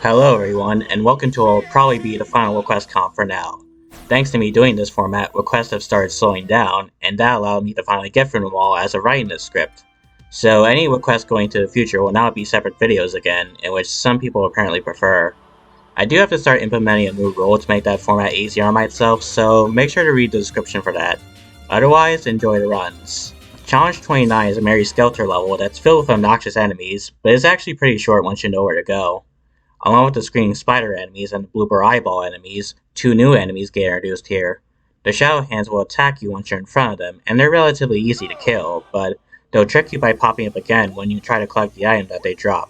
Hello everyone, and welcome to what will probably be the final request comp for now. Thanks to me doing this format, requests have started slowing down, and that allowed me to finally get through them all as of writing this script. So any requests going to the future will now be separate videos again, in which some people apparently prefer. I do have to start implementing a new rule to make that format easier on myself, so make sure to read the description for that. Otherwise, enjoy the runs. Challenge 29 is a Mary Skelter level that's filled with obnoxious enemies, but it's actually pretty short once you know where to go. Along with the screaming spider enemies and the blooper eyeball enemies, two new enemies get introduced here. The Shadow Hands will attack you once you're in front of them, and they're relatively easy to kill, but they'll trick you by popping up again when you try to collect the item that they drop.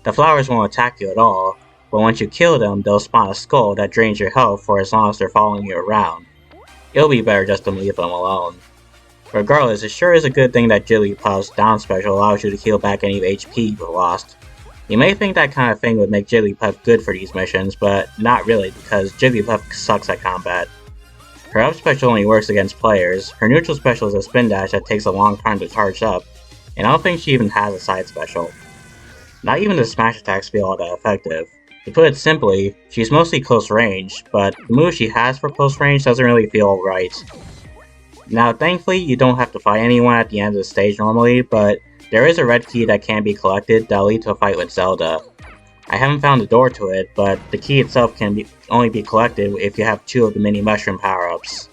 The flowers won't attack you at all, but once you kill them, they'll spawn a skull that drains your health for as long as they're following you around. It'll be better just to leave them alone. Regardless, it sure is a good thing that Jigglypuff's down special allows you to heal back any HP you've lost. You may think that kind of thing would make Jigglypuff good for these missions, but not really, because Jigglypuff sucks at combat. Her up special only works against players, her neutral special is a spin dash that takes a long time to charge up, and I don't think she even has a side special. Not even the smash attacks feel all that effective. To put it simply, she's mostly close range, but the move she has for close range doesn't really feel right. Now thankfully you don't have to fight anyone at the end of the stage normally, but there is a red key that can be collected that'll lead to a fight with Zelda. I haven't found the door to it, but the key itself can only be collected if you have two of the mini mushroom power-ups.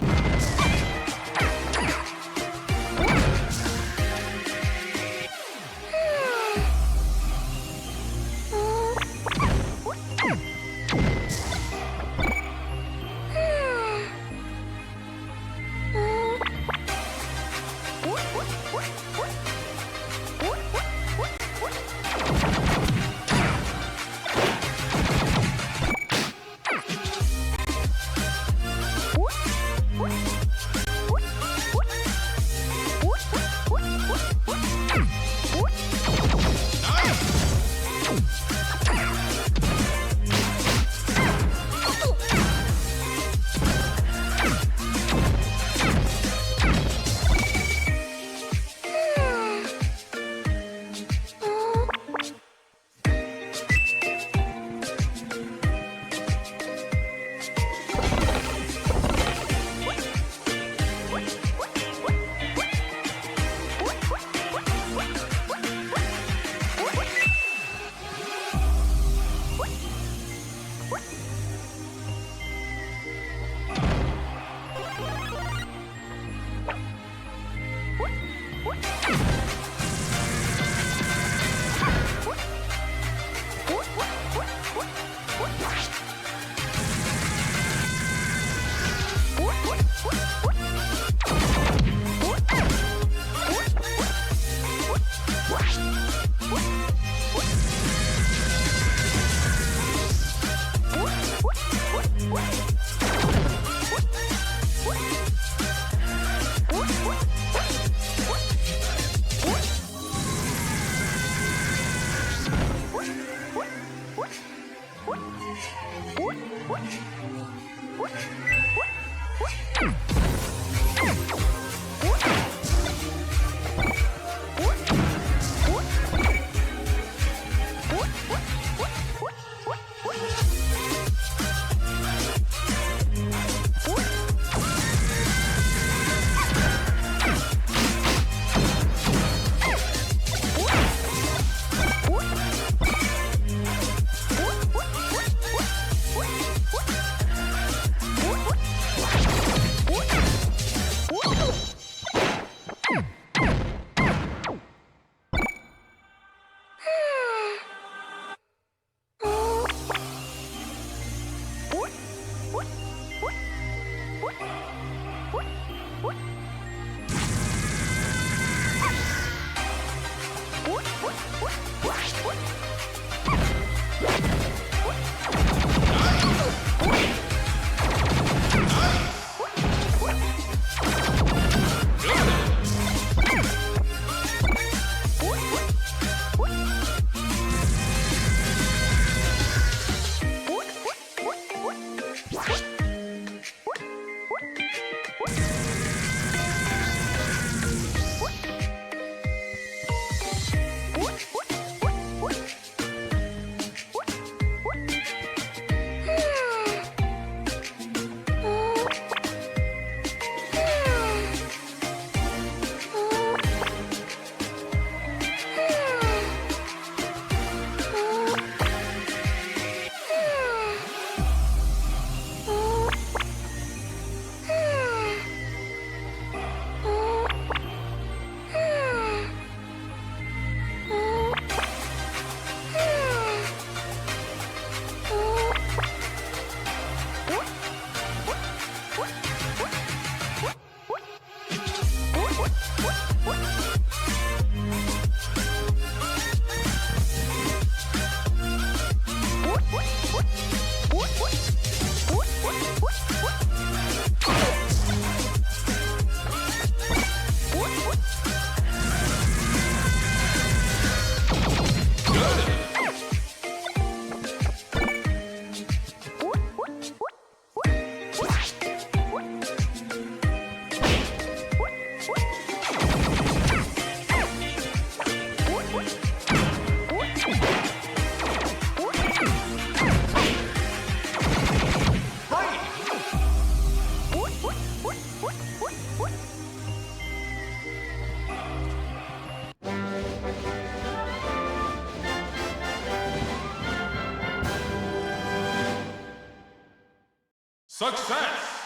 Success!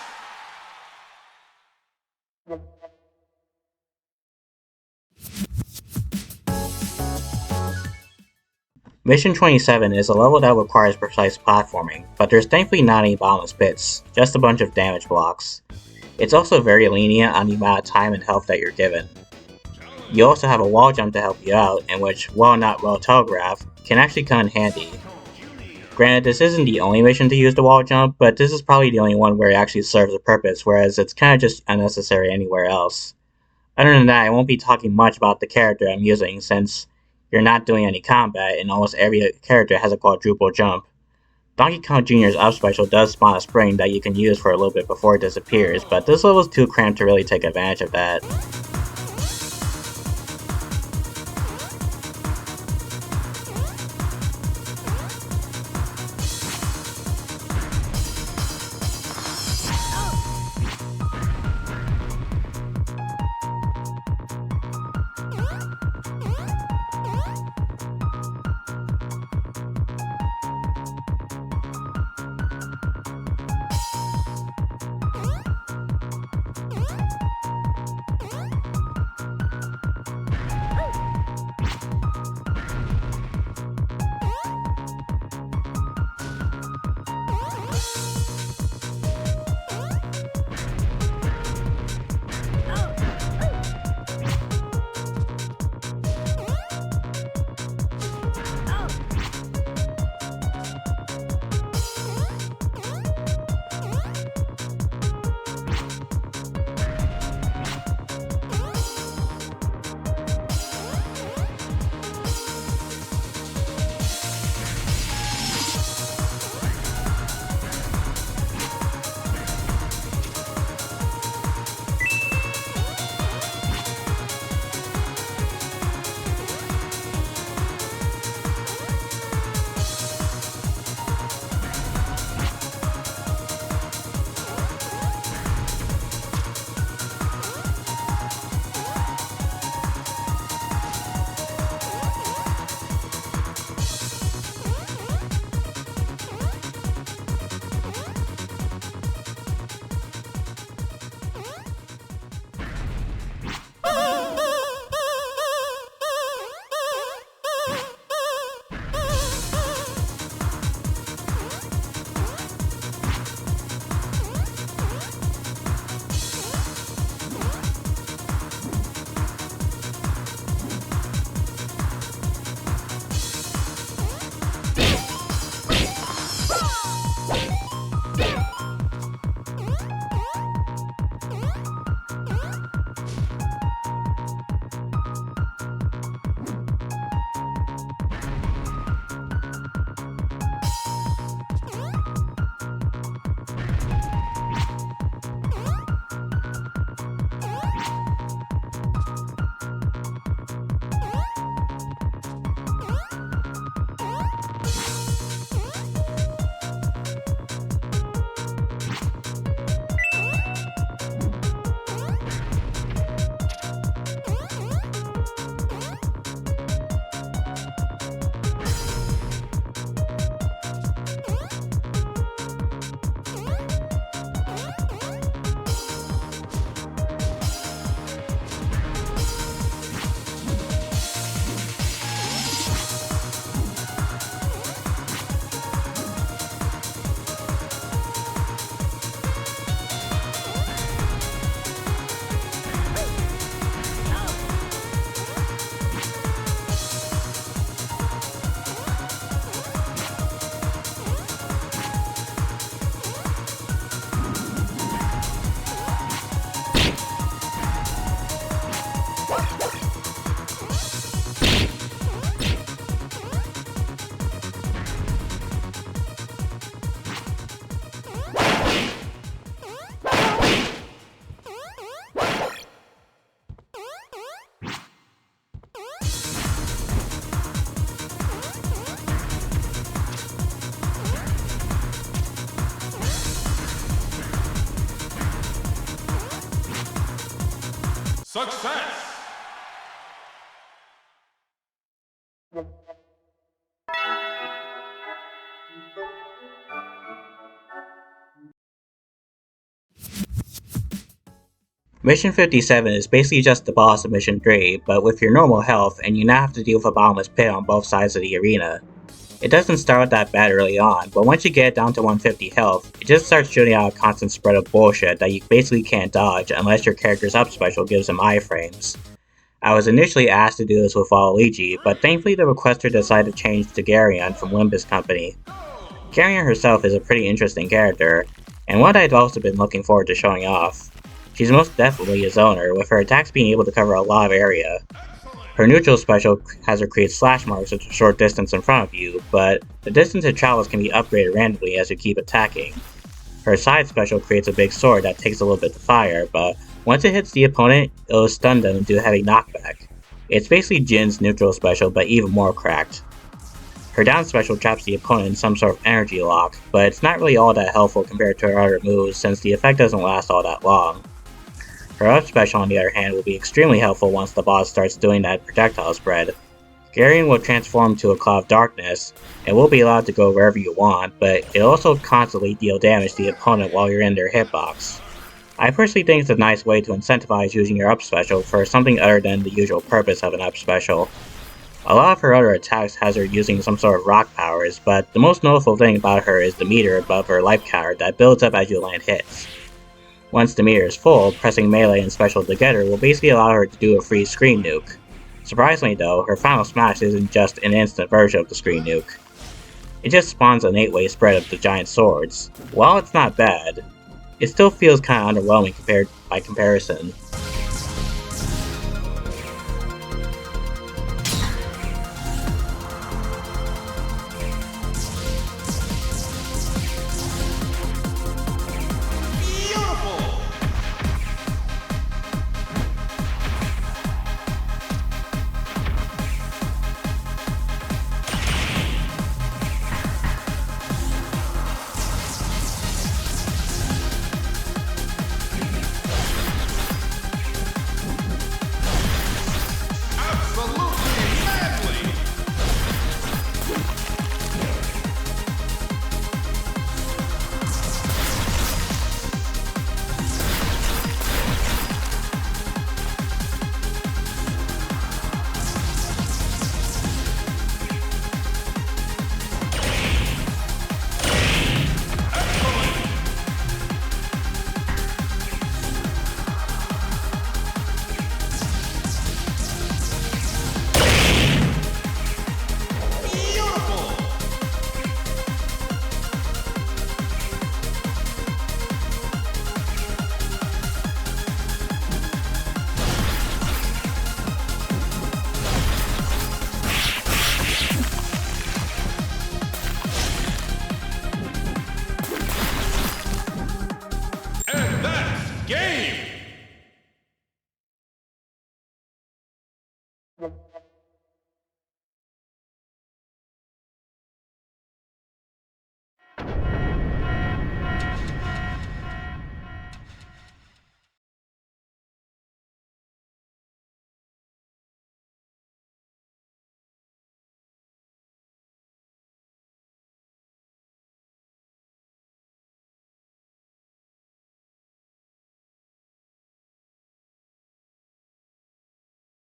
Mission 27 is a level that requires precise platforming, but there's thankfully not any boundless bits, just a bunch of damage blocks. It's also very lenient on the amount of time and health that you're given. You also have a wall jump to help you out, in which, while not well telegraphed, can actually come in handy. Granted, this isn't the only mission to use the wall jump, but this is probably the only one where it actually serves a purpose, whereas it's kinda just unnecessary anywhere else. Other than that, I won't be talking much about the character I'm using, since you're not doing any combat and almost every character has a quadruple jump. Donkey Kong Jr.'s up special does spawn a spring that you can use for a little bit before it disappears, but this level is too cramped to really take advantage of that. Success! Mission 57 is basically just the boss of Mission 3, but with your normal health, and you now have to deal with a bottomless pit on both sides of the arena. It doesn't start out that bad early on, but once you get down to 150 health, it just starts shooting out a constant spread of bullshit that you basically can't dodge unless your character's up special gives them iframes. I was initially asked to do this with Waluigi, but thankfully the requester decided to change to Garion from Limbus Company. Garion herself is a pretty interesting character, and one I've also been looking forward to showing off. She's most definitely a zoner, with her attacks being able to cover a lot of area. Her neutral special has her create slash marks at a short distance in front of you, but the distance it travels can be upgraded randomly as you keep attacking. Her side special creates a big sword that takes a little bit to fire, but once it hits the opponent, it will stun them and do a heavy knockback. It's basically Jin's neutral special, but even more cracked. Her down special traps the opponent in some sort of energy lock, but it's not really all that helpful compared to her other moves since the effect doesn't last all that long. Her up special on the other hand will be extremely helpful once the boss starts doing that projectile spread. Garion will transform to a cloud of darkness, and will be allowed to go wherever you want, but it'll also constantly deal damage to the opponent while you're in their hitbox. I personally think it's a nice way to incentivize using your up special for something other than the usual purpose of an up special. A lot of her other attacks has her using some sort of rock powers, but the most notable thing about her is the meter above her life counter that builds up as you land hits. Once the meter is full, pressing melee and special together will basically allow her to do a free screen nuke. Surprisingly though, her final smash isn't just an instant version of the screen nuke. It just spawns an 8-way spread of the giant swords. While it's not bad, it still feels kinda underwhelming by comparison.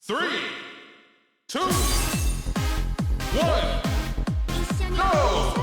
Three, two, one, go!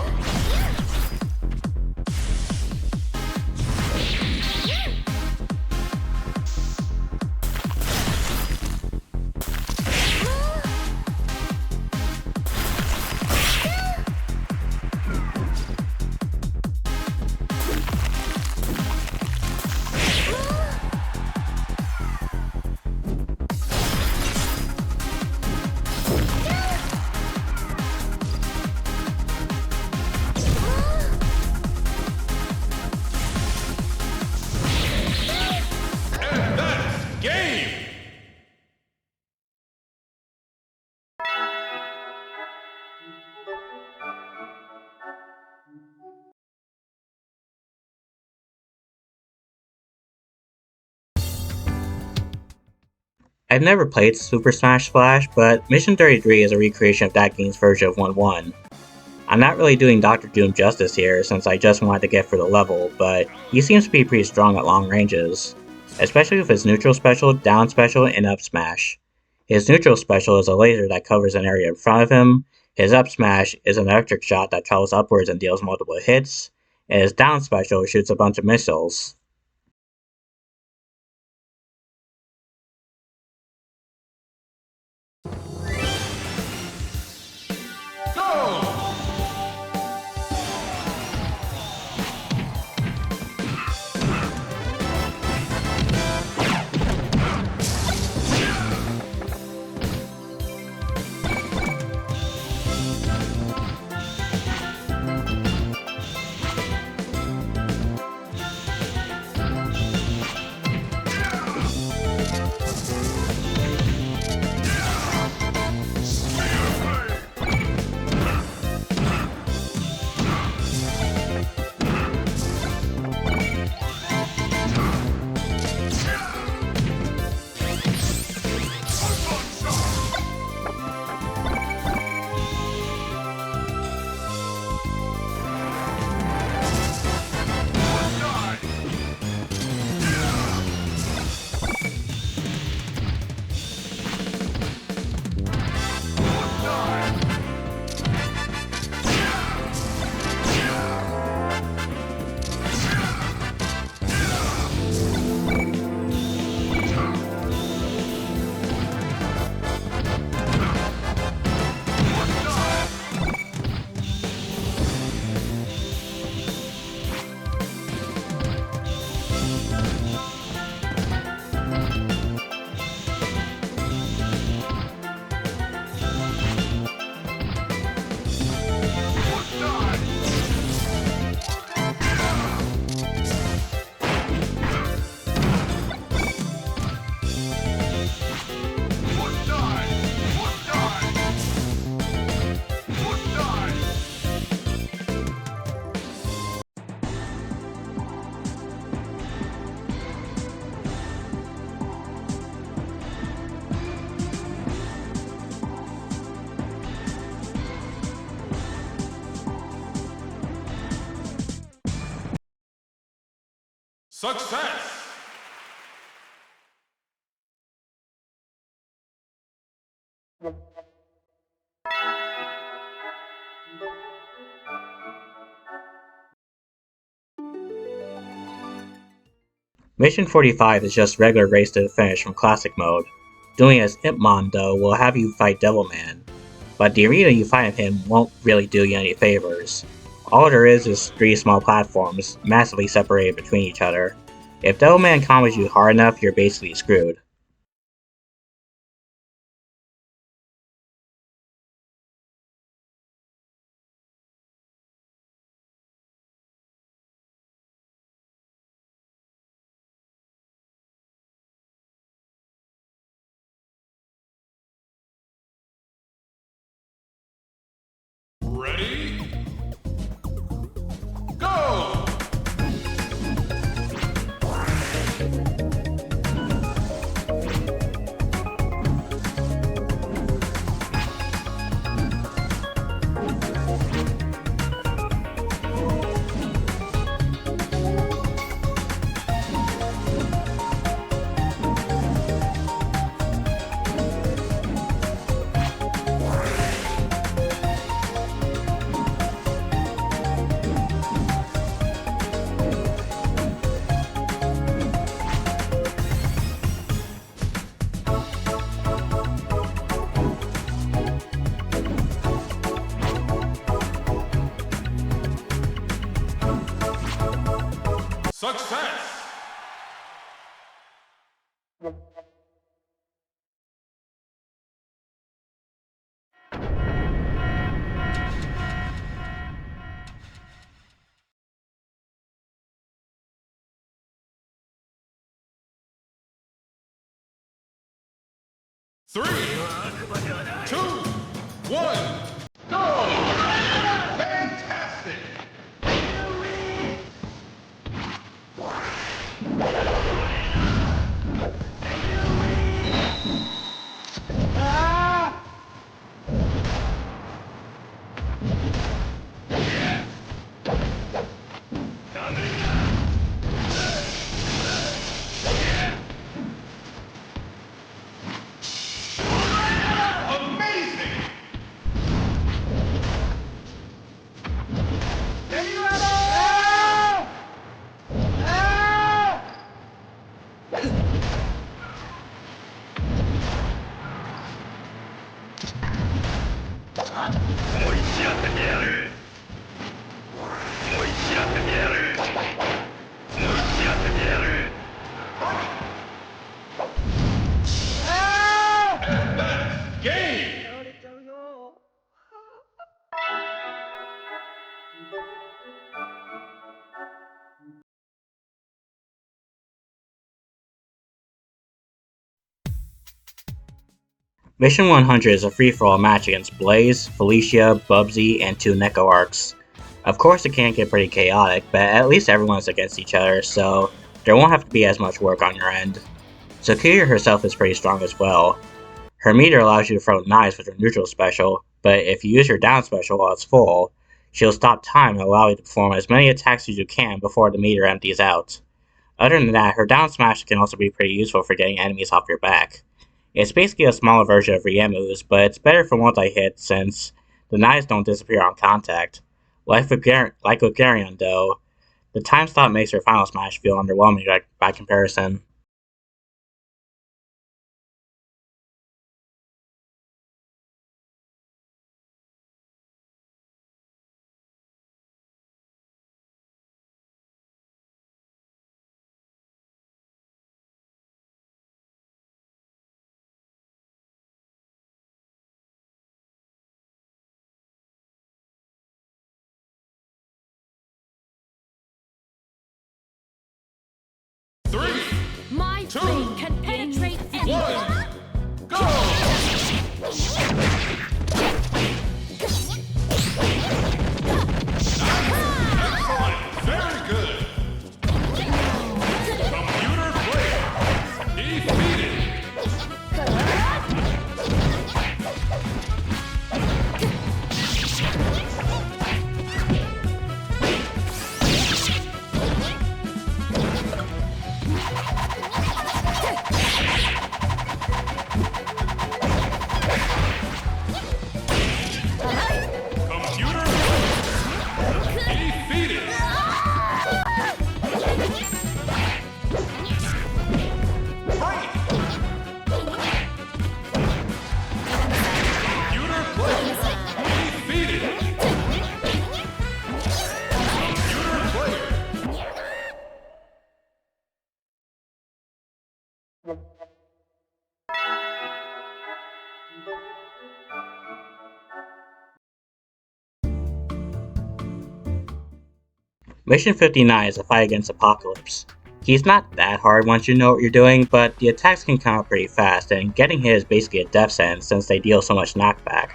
I've never played Super Smash Splash, but Mission 33 is a recreation of that game's version of 1-1. I'm not really doing Dr. Doom justice here since I just wanted to get for the level, but he seems to be pretty strong at long ranges. especially with his neutral special, down special, and up smash. His neutral special is a laser that covers an area in front of him, his up smash is an electric shot that travels upwards and deals multiple hits, and his down special shoots a bunch of missiles. Success! Mission 45 is just regular race to the finish from classic mode. Doing as Impmon though will have you fight Devilman, but the arena you fight him won't really do you any favors. All there is 3 small platforms, massively separated between each other. If Devilman combos you hard enough, you're basically screwed. Ready? Go! Success! Three, two, one, go! Fantastic! And that's game! Mission 100 is a free-for-all match against Blaze, Felicia, Bubsy, and 2 Neko Arcs. Of course it can get pretty chaotic, but at least everyone's against each other, so there won't have to be as much work on your end. Sakuya herself is pretty strong as well. Her meter allows you to throw knives with her neutral special, but if you use her down special while it's full, she'll stop time and allow you to perform as many attacks as you can before the meter empties out. Other than that, her down smash can also be pretty useful for getting enemies off your back. It's basically a smaller version of Riemu's, but it's better for multi-hit since the knives don't disappear on contact. Like with Garion though, the time stop makes her final smash feel underwhelming by comparison. Three, My Two, blade can penetrate anything. one, go! Excellent! Very good! Computer player defeated! Computer player defeated! Break! Computer player defeated! Computer player Mission 59 is a fight against Apocalypse. He's not that hard once you know what you're doing, but the attacks can come out pretty fast, and getting hit is basically a death sentence since they deal so much knockback.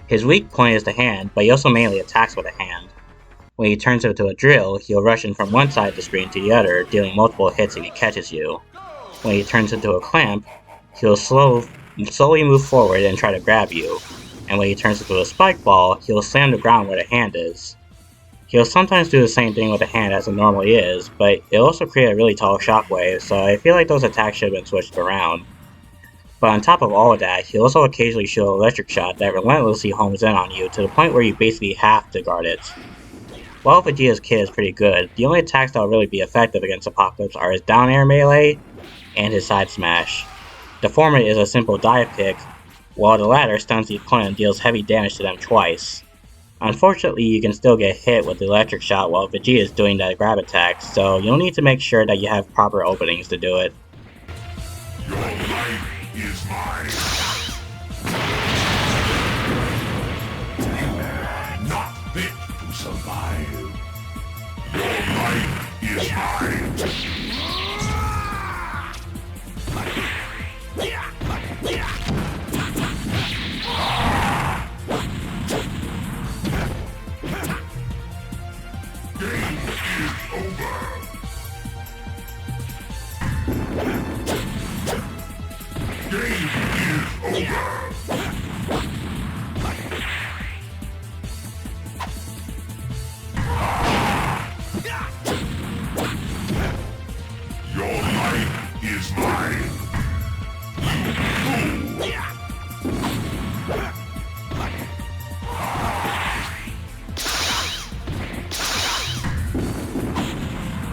His weak point is the hand, but he also mainly attacks with a hand. When he turns into a drill, he'll rush in from one side of the screen to the other, dealing multiple hits if he catches you. When he turns into a clamp, he'll slowly move forward and try to grab you. And when he turns into a spike ball, he'll slam the ground where the hand is. He'll sometimes do the same thing with the hand as it normally is, but it'll also create a really tall shockwave, so I feel like those attacks should have been switched around. But on top of all of that, he'll also occasionally shoot an electric shot that relentlessly homes in on you to the point where you basically have to guard it. While Vegeta's kit is pretty good, the only attacks that will really be effective against Apocalypse are his down air melee and his side smash. The former is a simple dive kick, while the latter stuns the opponent and deals heavy damage to them twice. Unfortunately, you can still get hit with the electric shot while Vegeta is doing that grab attack, so you'll need to make sure that you have proper openings to do it. Your life is mine. You are not fit to survive. Your life is mine. Game is over. Game is over. Your life is mine.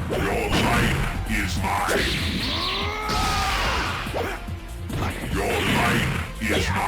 Your life is mine. Your life is mine.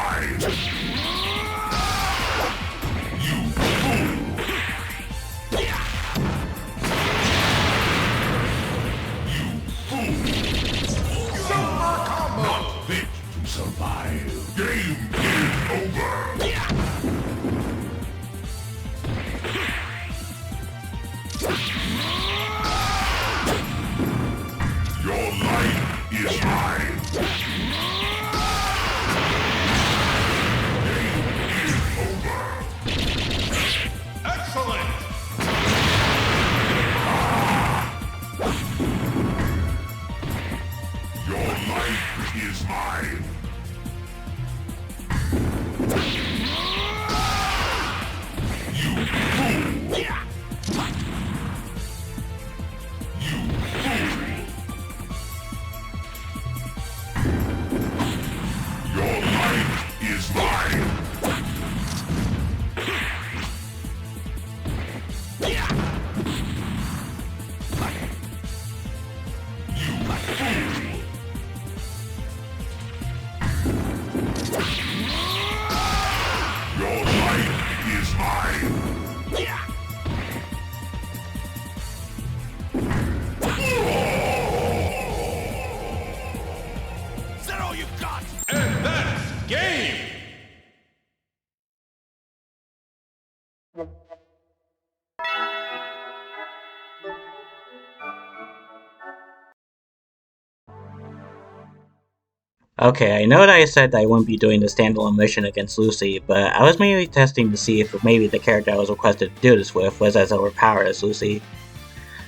Okay, I know that I said that I wouldn't be doing the standalone mission against Lucy, but I was mainly testing to see if maybe the character I was requested to do this with was as overpowered as Lucy.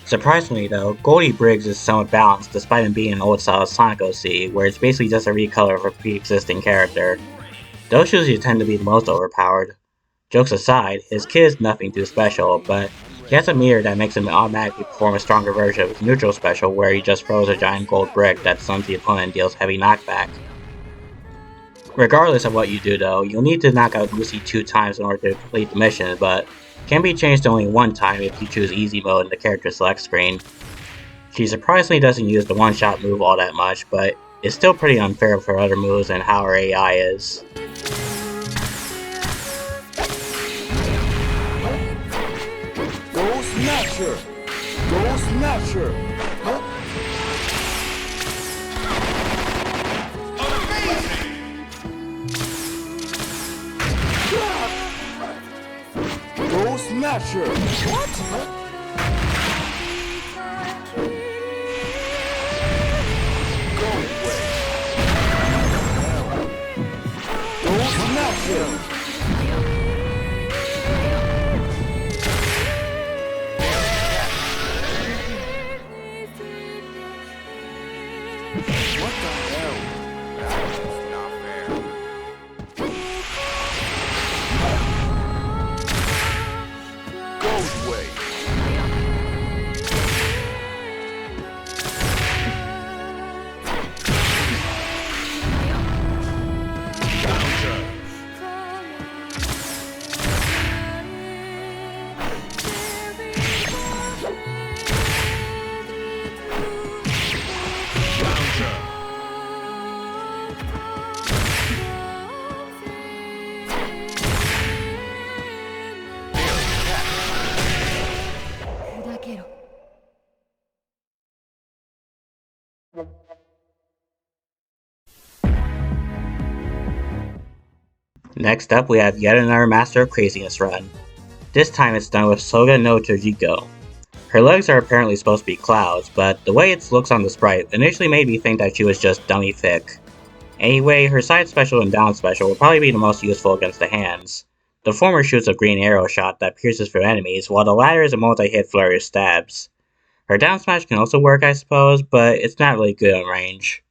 Surprisingly though, Golde Briggs is somewhat balanced despite him being an old style Sonic OC, where it's basically just a recolor of a pre-existing character. Those usually tend to be the most overpowered. Jokes aside, his kit is nothing too special, but he has a meter that makes him automatically perform a stronger version of his neutral special where he just throws a giant gold brick that stuns the opponent and deals heavy knockback. Regardless of what you do though, you'll need to knock out Lucy 2 times in order to complete the mission, but can be changed to only 1 time if you choose easy mode in the character select screen. She surprisingly doesn't use the one-shot move all that much, but it's still pretty unfair for other moves and how her AI is. Go Snatcher! Go Snatcher! Huh? Go Snatcher! What? Go away! Go Snatcher! What the hell? That's not fair. Go away. Next up, we have yet another Master of Craziness run. This time it's done with Soga no Tojiko. Her legs are apparently supposed to be clouds, but the way it looks on the sprite initially made me think that she was just dummy thick. Anyway, her side special and down special will probably be the most useful against the hands. The former shoots a green arrow shot that pierces through enemies, while the latter is a multi-hit flurry of stabs. Her down smash can also work, I suppose, but it's not really good on range.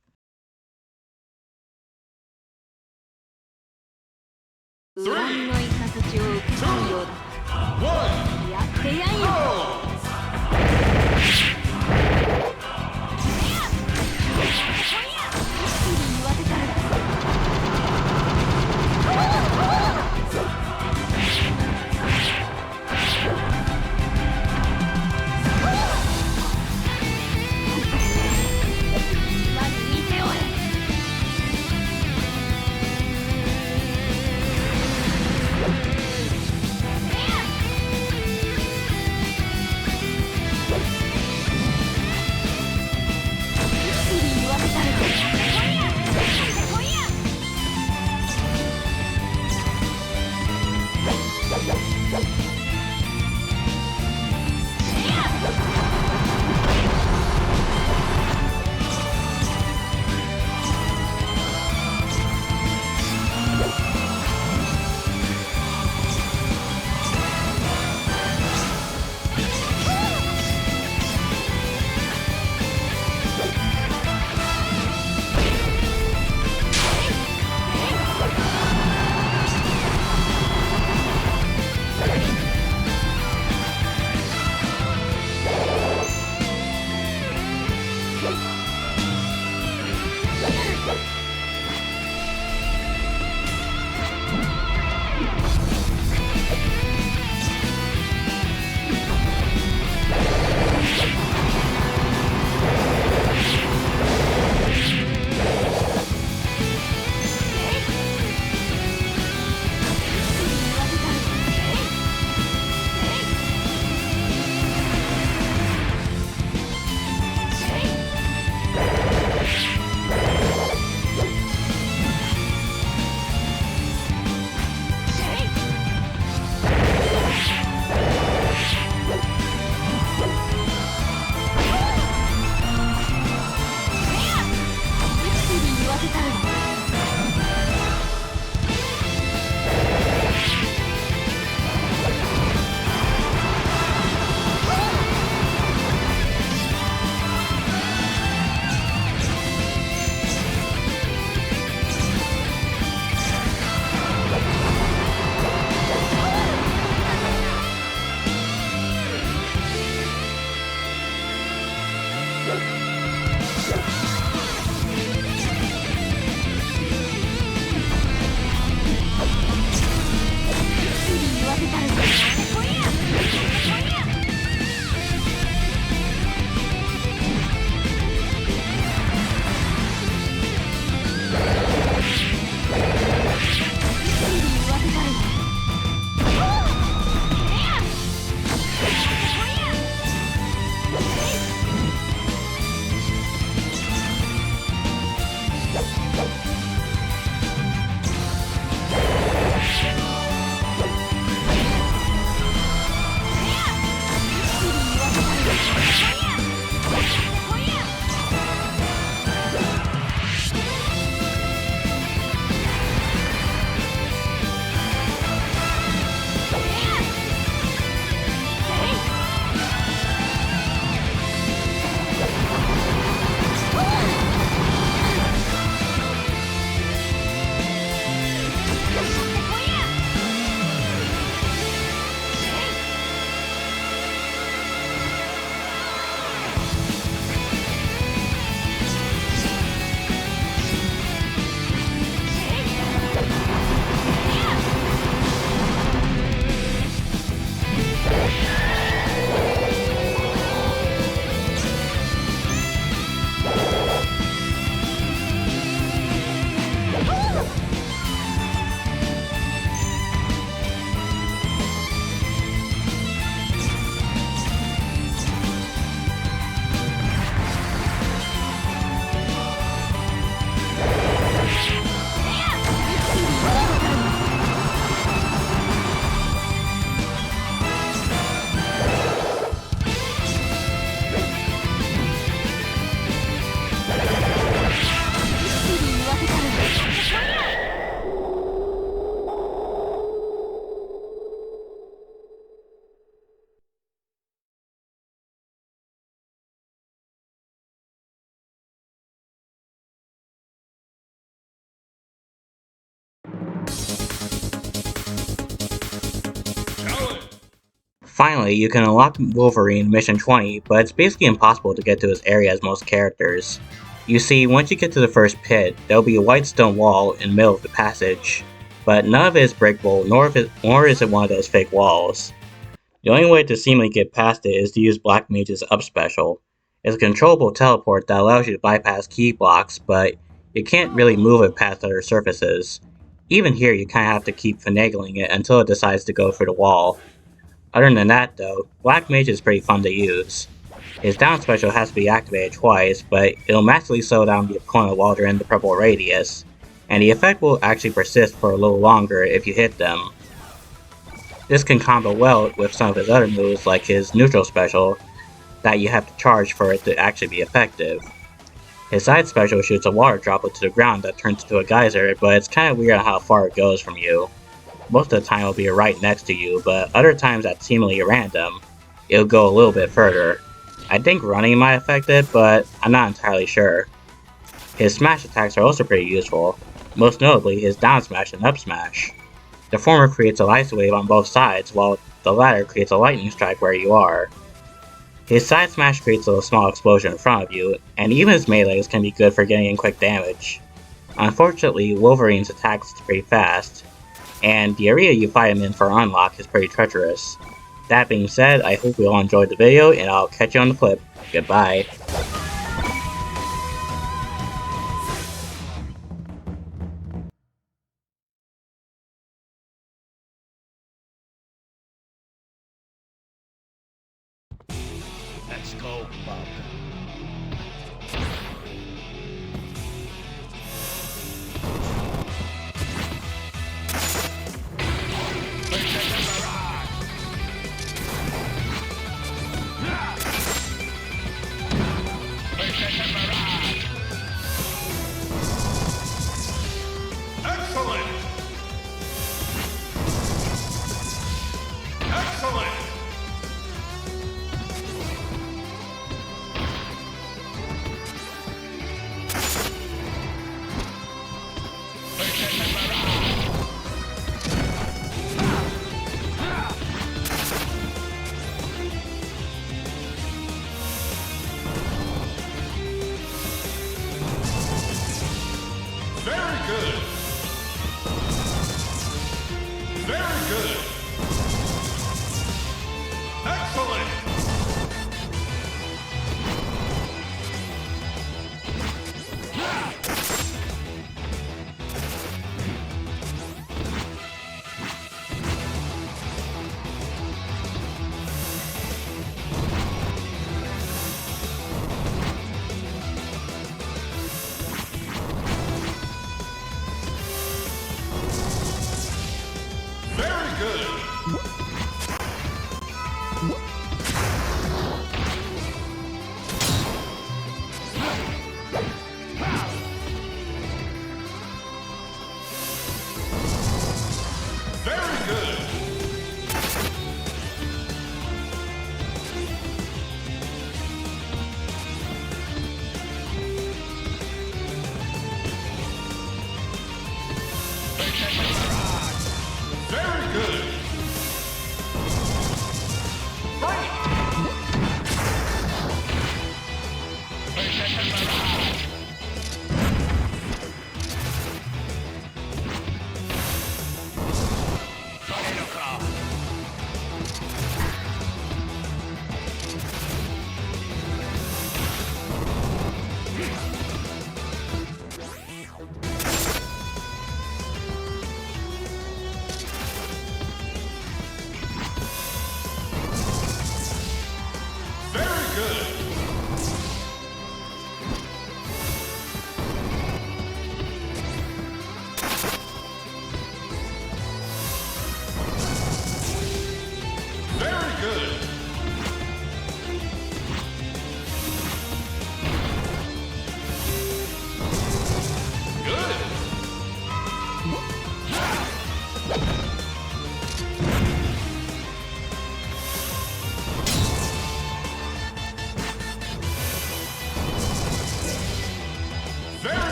Finally, you can unlock Wolverine Mission 20, but it's basically impossible to get to this area as most characters. You see, once you get to the first pit, there'll be a white stone wall in the middle of the passage, but none of it is breakable, nor is it one of those fake walls. The only way to seemingly get past it is to use Black Mage's up special. It's a controllable teleport that allows you to bypass key blocks, but you can't really move it past other surfaces. Even here, you kinda have to keep finagling it until it decides to go for the wall. Other than that though, Black Mage is pretty fun to use. His down special has to be activated twice, but it'll massively slow down the opponent while they're in the purple radius, and the effect will actually persist for a little longer if you hit them. This can combo well with some of his other moves like his neutral special that you have to charge for it to actually be effective. His side special shoots a water droplet to the ground that turns into a geyser, but it's kinda weird how far it goes from you. Most of the time it'll be right next to you, but other times at seemingly random, it'll go a little bit further. I think running might affect it, but I'm not entirely sure. His smash attacks are also pretty useful, most notably his down smash and up smash. The former creates a ice wave on both sides, while the latter creates a lightning strike where you are. His side smash creates a small explosion in front of you, and even his melees can be good for getting in quick damage. Unfortunately, Wolverine's attacks is pretty fast, and the area you fight him in for unlock is pretty treacherous. That being said, I hope you all enjoyed the video, and I'll catch you on the flip. Goodbye. Let's go, Bug. Excellent! Excellent!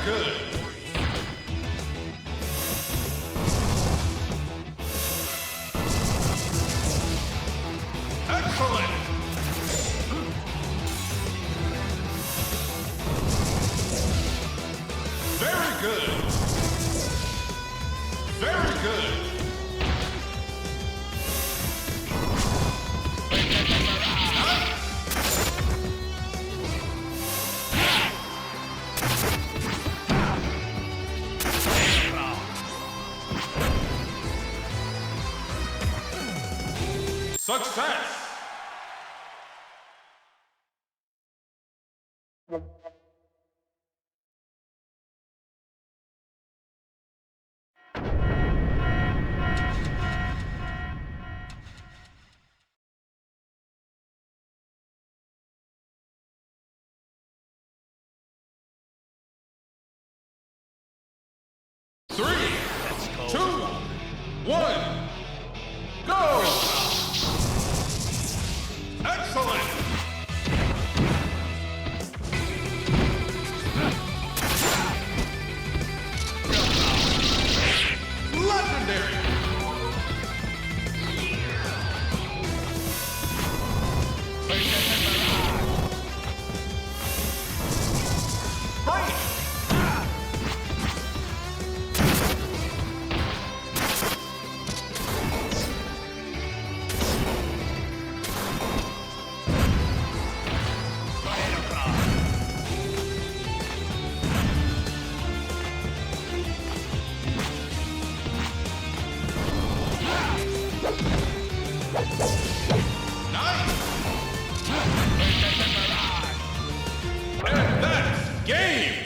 good. Excellent. Very good. Very good. Success! Three, two, one, go! Excellent! Legendary! Great! Nice! And that's game!